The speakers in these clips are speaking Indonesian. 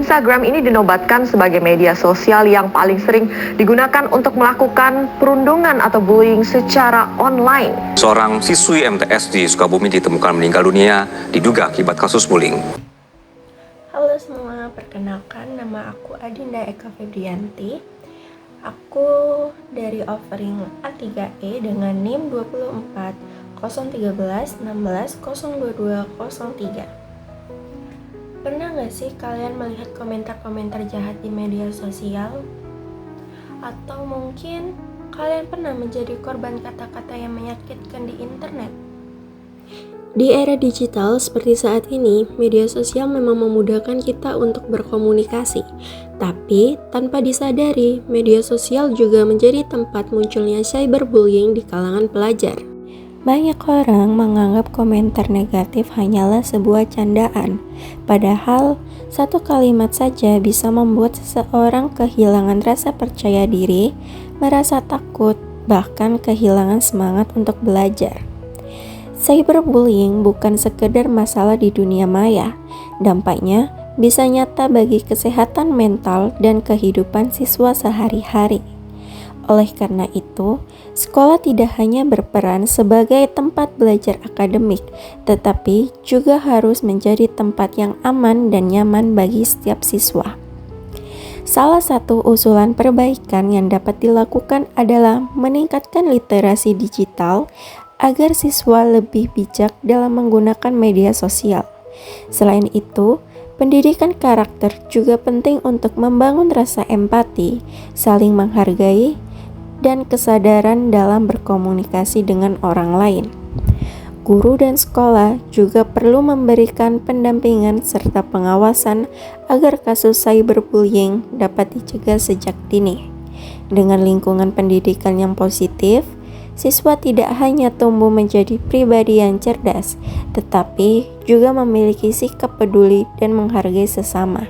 Instagram ini dinobatkan sebagai media sosial yang paling sering digunakan untuk melakukan perundungan atau bullying secara online. Seorang siswi MTS di Sukabumi ditemukan meninggal dunia diduga akibat kasus bullying. Halo semua, perkenalkan nama aku Adinda Eka Febrianti. Aku dari offering A3E dengan NIM 24 013 16 022 03. Pernah gak sih kalian melihat komentar-komentar jahat di media sosial? Atau mungkin kalian pernah menjadi korban kata-kata yang menyakitkan di internet? Di era digital seperti saat ini, media sosial memang memudahkan kita untuk berkomunikasi. Tapi, tanpa disadari, media sosial juga menjadi tempat munculnya cyberbullying di kalangan pelajar. Banyak orang menganggap komentar negatif hanyalah sebuah candaan, padahal satu kalimat saja bisa membuat seseorang kehilangan rasa percaya diri, merasa takut, bahkan kehilangan semangat untuk belajar. Cyberbullying bukan sekedar masalah di dunia maya, dampaknya bisa nyata bagi kesehatan mental dan kehidupan siswa sehari-hari. Oleh karena itu, sekolah tidak hanya berperan sebagai tempat belajar akademik, tetapi juga harus menjadi tempat yang aman dan nyaman bagi setiap siswa. Salah satu usulan perbaikan yang dapat dilakukan adalah meningkatkan literasi digital agar siswa lebih bijak dalam menggunakan media sosial. Selain itu, pendidikan karakter juga penting untuk membangun rasa empati, saling menghargai, dan kesadaran dalam berkomunikasi dengan orang lain. Guru dan sekolah juga perlu memberikan pendampingan serta pengawasan agar kasus cyberbullying dapat dicegah sejak dini. Dengan lingkungan pendidikan yang positif, siswa tidak hanya tumbuh menjadi pribadi yang cerdas, tetapi juga memiliki sikap peduli dan menghargai sesama.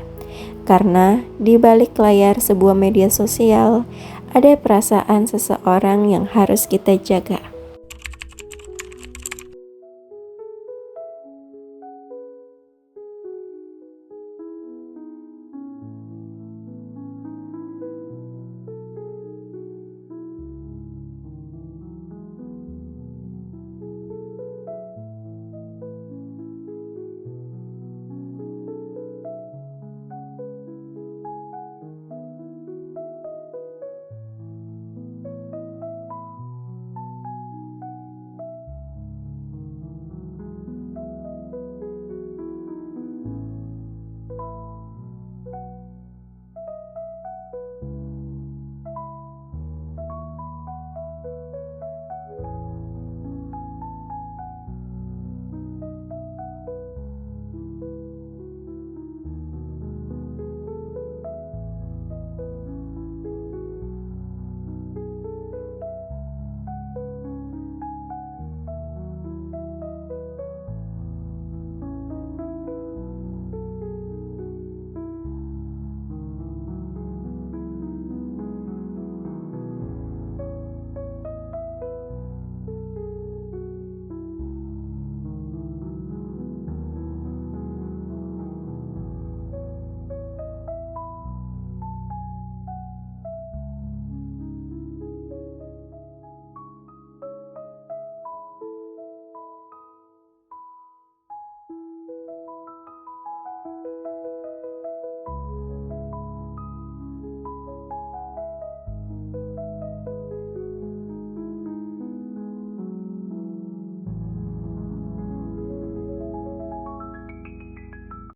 Karena di balik layar sebuah media sosial, ada perasaan seseorang yang harus kita jaga.